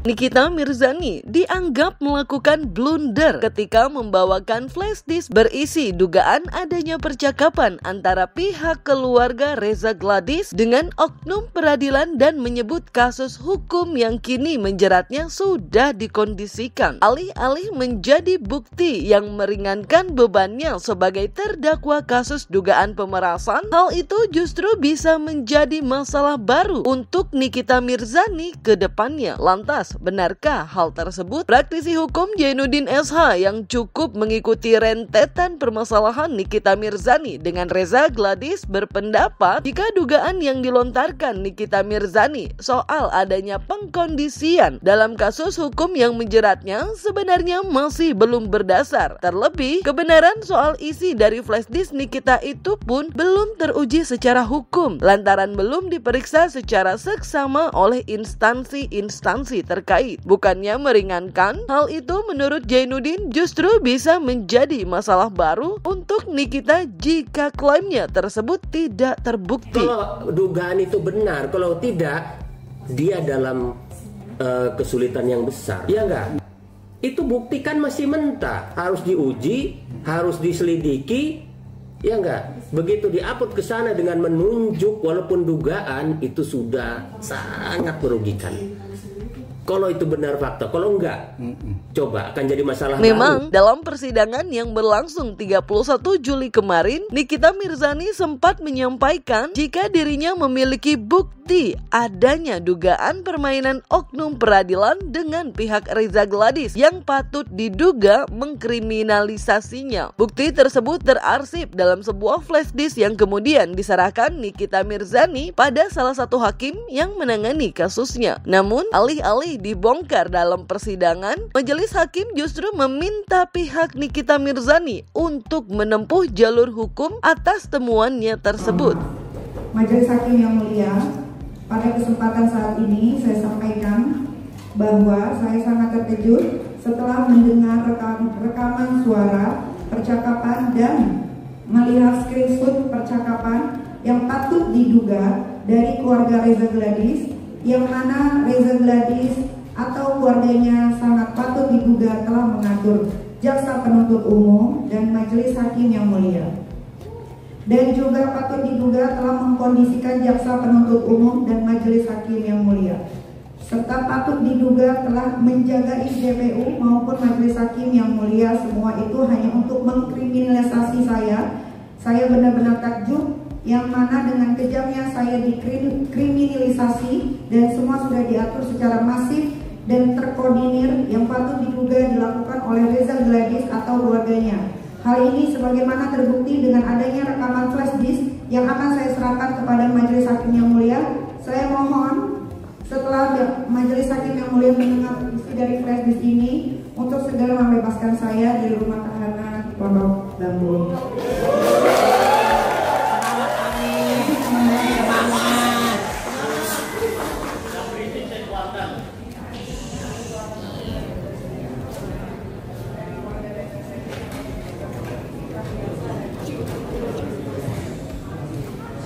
Nikita Mirzani dianggap melakukan blunder ketika membawakan flash disk berisi dugaan adanya percakapan antara pihak keluarga Reza Gladys dengan oknum peradilan dan menyebut kasus hukum yang kini menjeratnya sudah dikondisikan alih-alih menjadi bukti yang meringankan bebannya sebagai terdakwa kasus dugaan pemerasan. Hal itu justru bisa menjadi masalah baru untuk Nikita Mirzani ke depannya. Lantas, benarkah hal tersebut? Praktisi hukum Jainuddin SH yang cukup mengikuti rentetan permasalahan Nikita Mirzani dengan Reza Gladys berpendapat jika dugaan yang dilontarkan Nikita Mirzani soal adanya pengkondisian dalam kasus hukum yang menjeratnya sebenarnya masih belum berdasar. Terlebih, kebenaran soal isi dari flash disk Nikita itu pun belum teruji secara hukum lantaran belum diperiksa secara seksama oleh instansi-instansi terkait. Bukannya meringankan, hal itu menurut Jainuddin justru bisa menjadi masalah baru untuk Nikita jika klaimnya tersebut tidak terbukti. Kalau dugaan itu benar, kalau tidak, dia dalam kesulitan yang besar. Ya enggak? Itu bukti kan masih mentah, harus diuji, harus diselidiki. Ya enggak? Begitu diupload ke sana dengan menunjuk walaupun dugaan, itu sudah sangat merugikan. Kalau itu benar fakta, kalau enggak, coba akan jadi masalah Memang baru. dalam persidangan yang berlangsung 31 Juli kemarin, Nikita Mirzani sempat menyampaikan jika dirinya memiliki bukti adanya dugaan permainan oknum peradilan dengan pihak Reza Gladys yang patut diduga mengkriminalisasinya. Bukti tersebut terarsip dalam sebuah flash disk yang kemudian diserahkan Nikita Mirzani pada salah satu hakim yang menangani kasusnya. Namun, alih-alih dibongkar dalam persidangan, majelis hakim justru meminta pihak Nikita Mirzani untuk menempuh jalur hukum atas temuannya tersebut. Majelis hakim yang mulia, pada kesempatan saat ini saya sampaikan bahwa saya sangat terkejut setelah mendengar rekaman suara percakapan dan melihat screenshot percakapan yang patut diduga dari keluarga Reza Gladys, yang mana Reza Gladys atau keluarganya sangat patut diduga telah mengatur jaksa penuntut umum dan majelis hakim yang mulia, dan juga patut diduga telah mengkondisikan jaksa penuntut umum dan majelis hakim yang mulia, serta patut diduga telah menjaga JPU maupun majelis hakim yang mulia. Semua itu hanya untuk mengkriminalisasi saya. Saya benar-benar takjub, yang mana dengan kejamnya saya dikriminalisasi dan semua sudah diatur secara masif dan terkoordinir yang patut diduga dilakukan oleh Reza Gladys atau keluarganya. Hal ini sebagaimana terbukti dengan adanya rekaman flash disk yang akan saya serahkan kepada majelis hakim yang mulia. Saya mohon setelah majelis hakim yang mulia mendengar isi dari flash disk ini untuk segera membebaskan saya dari rumah tahanan Pondok Bambu.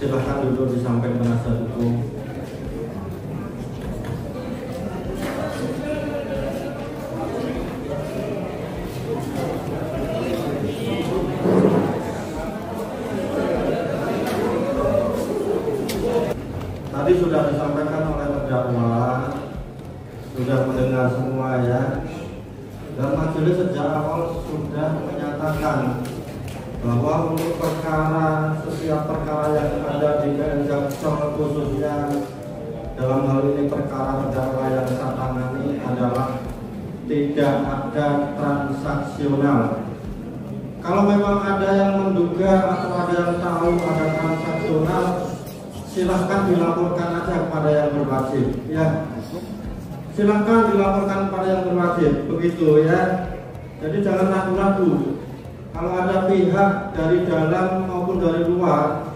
Silahkan duduk di samping penasihat hukum. Tadi sudah disampaikan oleh terdakwa, sudah mendengar semua ya. Dan majelis sejak awal sudah menyatakan bahwa untuk setiap perkara yang ada di PN Jaksel, khususnya dalam hal ini perkara terdakwa yang saya tangani adalah tidak ada transaksional. Kalau memang ada yang menduga atau ada yang tahu ada transaksional, silahkan dilaporkan aja kepada yang berwajib ya. Silahkan dilaporkan kepada yang berwajib, begitu ya. Jadi jangan ragu-ragu. Kalau ada pihak dari dalam maupun dari luar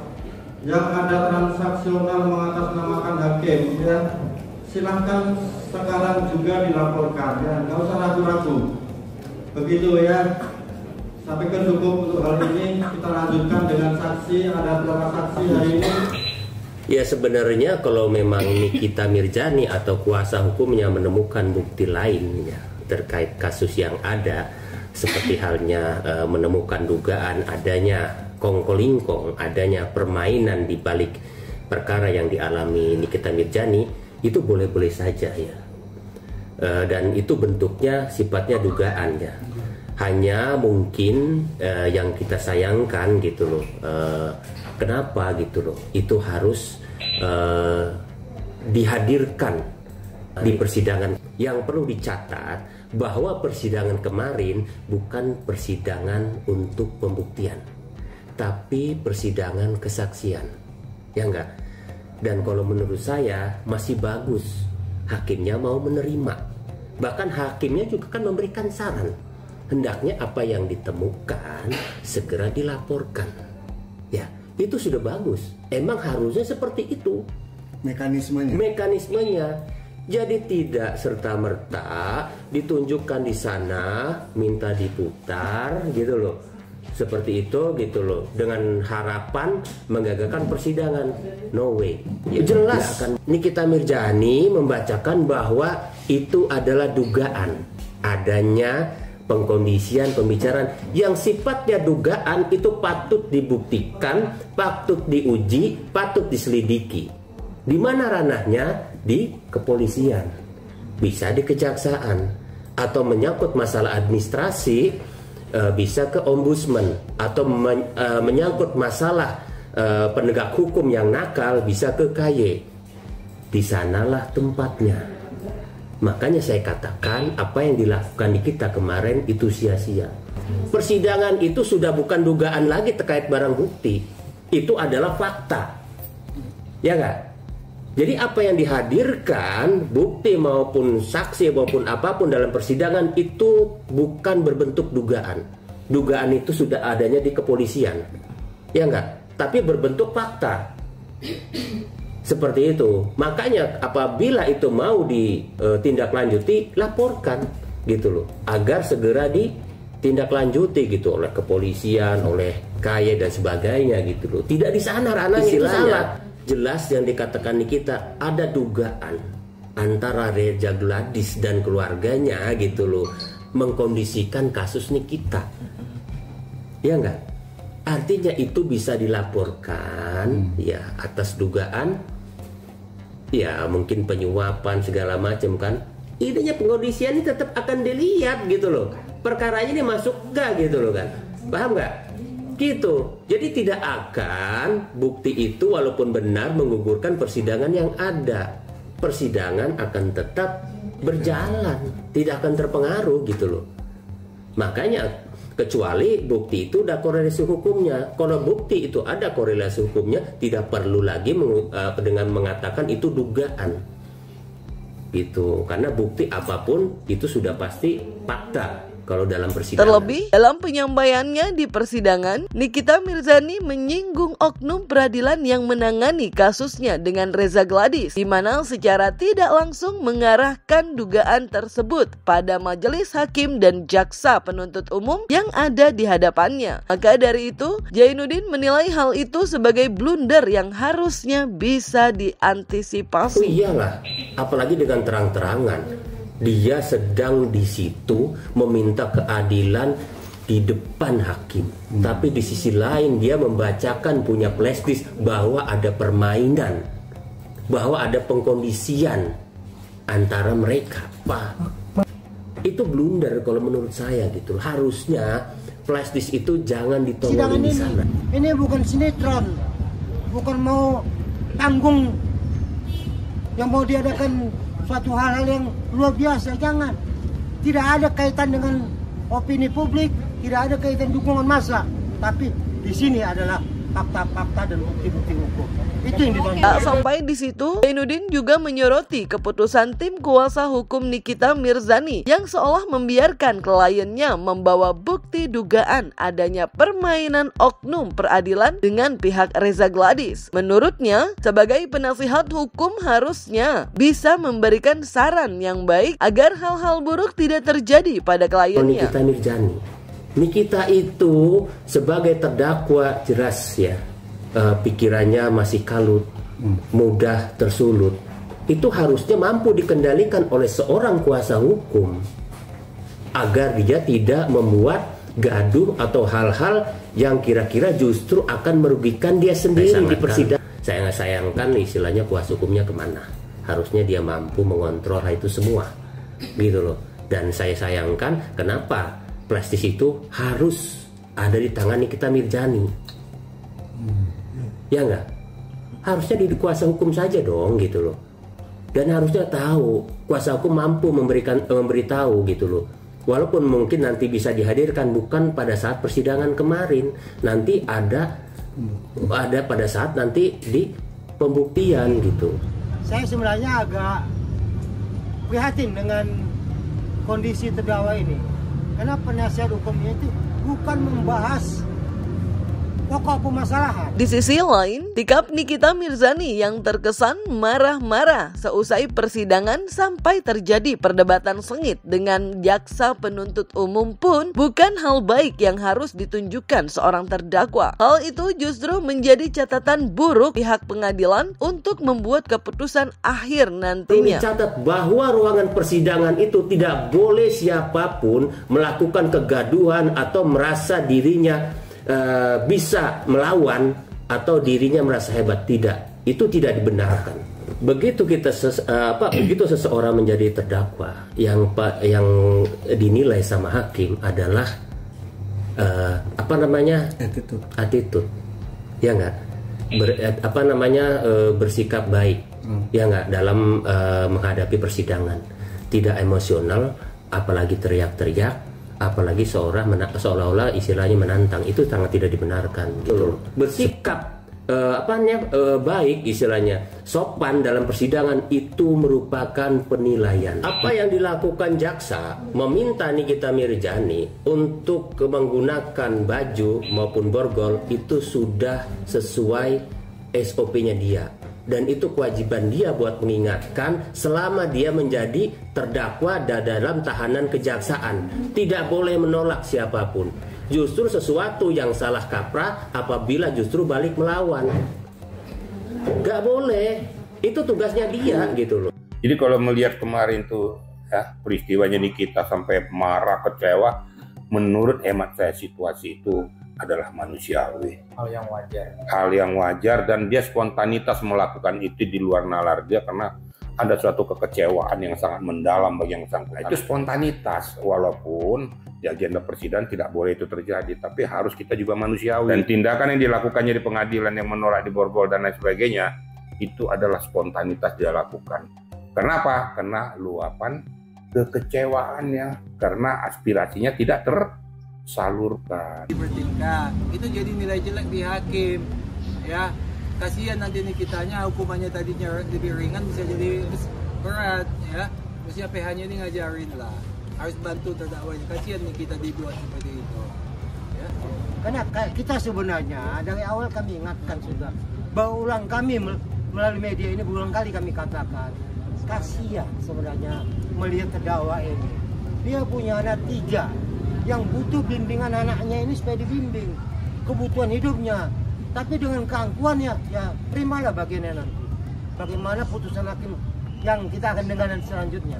yang ada transaksional mengatasnamakan hakim ya, silahkan sekarang juga dilaporkan ya, nggak usah ragu-ragu, begitu ya. Sampai cukup untuk hal ini. Kita lanjutkan dengan saksi. Ada berapa saksi hari ini? Ya sebenarnya kalau memang Nikita Mirzani atau kuasa hukumnya menemukan bukti lain ya, terkait kasus yang ada, seperti halnya menemukan dugaan adanya kongkolingkong, adanya permainan di balik perkara yang dialami Nikita Mirzani, itu boleh-boleh saja ya. Dan itu bentuknya sifatnya dugaan ya. Hanya mungkin yang kita sayangkan gitu loh, kenapa gitu loh, itu harus dihadirkan di persidangan. Yang perlu dicatat bahwa persidangan kemarin bukan persidangan untuk pembuktian, tapi persidangan kesaksian, ya enggak? Dan kalau menurut saya masih bagus hakimnya mau menerima. Bahkan hakimnya juga kan memberikan saran, hendaknya apa yang ditemukan segera dilaporkan. Ya, itu sudah bagus. Emang harusnya seperti itu mekanismenya. Jadi tidak serta-merta ditunjukkan di sana, minta diputar gitu loh. Seperti itu gitu loh, dengan harapan menggagalkan persidangan. No way. Ya, jelas kan Nikita Mirzani membacakan bahwa itu adalah dugaan adanya pengkondisian pembicaraan yang sifatnya dugaan, itu patut dibuktikan, patut diuji, patut diselidiki. Di mana ranahnya? Di kepolisian, bisa di kejaksaan, atau menyangkut masalah administrasi bisa ke ombudsman, atau menyangkut masalah penegak hukum yang nakal bisa ke KY. Di sanalah tempatnya. Makanya saya katakan apa yang dilakukan Nikita kemarin itu sia-sia. Persidangan itu sudah bukan dugaan lagi terkait barang bukti, itu adalah fakta, ya nggak? Jadi apa yang dihadirkan, bukti maupun saksi maupun apapun dalam persidangan itu bukan berbentuk dugaan. Dugaan itu sudah adanya di kepolisian, ya enggak? Tapi berbentuk fakta. Seperti itu. Makanya apabila itu mau ditindaklanjuti, laporkan gitu loh, agar segera ditindaklanjuti gitu oleh kepolisian, oleh KY dan sebagainya gitu loh. Tidak di sana ranahnya, itu salah. Jelas yang dikatakan Nikita, ada dugaan antara Reza Gladys dan keluarganya gitu loh, mengkondisikan kasus Nikita, ya enggak? Artinya itu bisa dilaporkan ya atas dugaan ya mungkin penyuapan segala macam kan. Idenya pengkondisian ini tetap akan dilihat gitu loh, perkaranya ini masuk enggak gitu loh kan, paham nggak? Gitu. Jadi tidak akan bukti itu walaupun benar menggugurkan persidangan yang ada. Persidangan akan tetap berjalan, tidak akan terpengaruh gitu loh. Makanya kecuali bukti itu ada korelasi hukumnya. Kalau bukti itu ada korelasi hukumnya, tidak perlu lagi dengan mengatakan itu dugaan. Gitu. Karena bukti apapun itu sudah pasti fakta. Kalau dalam persidangan. Terlebih, dalam penyampaiannya di persidangan, Nikita Mirzani menyinggung oknum peradilan yang menangani kasusnya dengan Reza Gladys, di mana secara tidak langsung mengarahkan dugaan tersebut pada majelis hakim dan jaksa penuntut umum yang ada di hadapannya. Maka dari itu, Jainuddin menilai hal itu sebagai blunder yang harusnya bisa diantisipasi. Oh iyalah, apalagi dengan terang-terangan. Dia sedang di situ meminta keadilan di depan hakim, tapi di sisi lain dia membacakan punya flashdisk bahwa ada permainan, bahwa ada pengkondisian antara mereka. Pak, itu blunder kalau menurut saya gitu. Harusnya flashdisk itu jangan ditolong di sana. Ini bukan sinetron, bukan mau tanggung yang mau diadakan suatu hal-hal yang luar biasa. Jangan. Tidak ada kaitan dengan opini publik, tidak ada kaitan dukungan massa, tapi di sini adalah fakta-fakta dan bukti-bukti hukum. Itu yang ditonjolkan. Tak sampai di situ, Jainuddin juga menyoroti keputusan tim kuasa hukum Nikita Mirzani yang seolah membiarkan kliennya membawa bukti dugaan adanya permainan oknum peradilan dengan pihak Reza Gladys. Menurutnya, sebagai penasihat hukum harusnya bisa memberikan saran yang baik agar hal-hal buruk tidak terjadi pada kliennya. Nikita Mirzani, Nikita itu sebagai terdakwa jelas ya, pikirannya masih kalut, mudah tersulut, itu harusnya mampu dikendalikan oleh seorang kuasa hukum agar dia tidak membuat gaduh atau hal-hal yang kira-kira justru akan merugikan dia sendiri di persidangan. Saya nggak sayangkan istilahnya kuasa hukumnya kemana. Harusnya dia mampu mengontrol hal itu semua, gitu loh. Dan saya sayangkan kenapa plastis itu harus ada di tangan Nikita Mirzani. Ya nggak? Harusnya di kuasa hukum saja dong, gitu loh. Dan harusnya tahu, kuasa hukum mampu memberitahu, gitu loh. Walaupun mungkin nanti bisa dihadirkan bukan pada saat persidangan kemarin, nanti ada pada saat nanti di pembuktian, gitu. Saya sebenarnya agak prihatin dengan kondisi terdakwa ini, karena penasihat hukumnya itu bukan membahas pokok permasalahan. Di sisi lain, sikap Nikita Mirzani yang terkesan marah-marah seusai persidangan sampai terjadi perdebatan sengit dengan jaksa penuntut umum pun bukan hal baik yang harus ditunjukkan seorang terdakwa. Hal itu justru menjadi catatan buruk pihak pengadilan untuk membuat keputusan akhir nantinya. Catat bahwa ruangan persidangan itu tidak boleh siapapun melakukan kegaduhan atau merasa dirinya bisa melawan atau dirinya merasa hebat. Tidak, itu tidak dibenarkan. Begitu begitu seseorang menjadi terdakwa, yang dinilai sama hakim adalah attitude, ya nggak, bersikap baik, ya nggak, dalam menghadapi persidangan, tidak emosional, apalagi teriak-teriak, apalagi seolah-olah istilahnya menantang. Itu sangat tidak dibenarkan, gitu. Bersikap baik, istilahnya sopan dalam persidangan, itu merupakan penilaian. Apa yang dilakukan jaksa meminta Nikita Mirzani untuk menggunakan baju maupun borgol itu sudah sesuai SOP-nya dia. Dan itu kewajiban dia buat mengingatkan selama dia menjadi terdakwa dalam tahanan kejaksaan. Tidak boleh menolak siapapun. Justru sesuatu yang salah kaprah apabila justru balik melawan. Gak boleh. Itu tugasnya dia, gitu loh. Jadi kalau melihat kemarin tuh ya, peristiwanya Nikita sampai marah, kecewa, menurut hemat saya situasi itu adalah manusiawi, hal yang wajar, dan dia spontanitas melakukan itu di luar nalar dia karena ada suatu kekecewaan yang sangat mendalam bagi yang bersangkutan. Itu spontanitas, walaupun di agenda persidangan tidak boleh itu terjadi, tapi harus kita juga manusiawi. Dan tindakan yang dilakukannya di pengadilan yang menolak di borgol dan lain sebagainya itu adalah spontanitas dia lakukan. Kenapa? Karena luapan kekecewaannya, karena aspirasinya tidak tersalurkan. Bertingkah itu jadi nilai jelek di hakim, ya. Kasihan nanti Nikitanya, hukumannya tadinya lebih ringan bisa jadi berat, ya. Mestinya PH-nya ini ngajarin lah, harus bantu terdakwa ini. Kasihan Nikita dibuat seperti itu, ya. Karena kita sebenarnya dari awal kami ingatkan sudah, berulang kami melalui media ini berulang kali kami katakan, kasihan sebenarnya melihat terdakwa ini. Dia punya anak 3 yang butuh bimbingan anaknya ini supaya dibimbing kebutuhan hidupnya. Tapi dengan keangkuhannya, ya terimalah bagiannya nanti. Bagaimana putusan hakim yang kita akan dengar selanjutnya.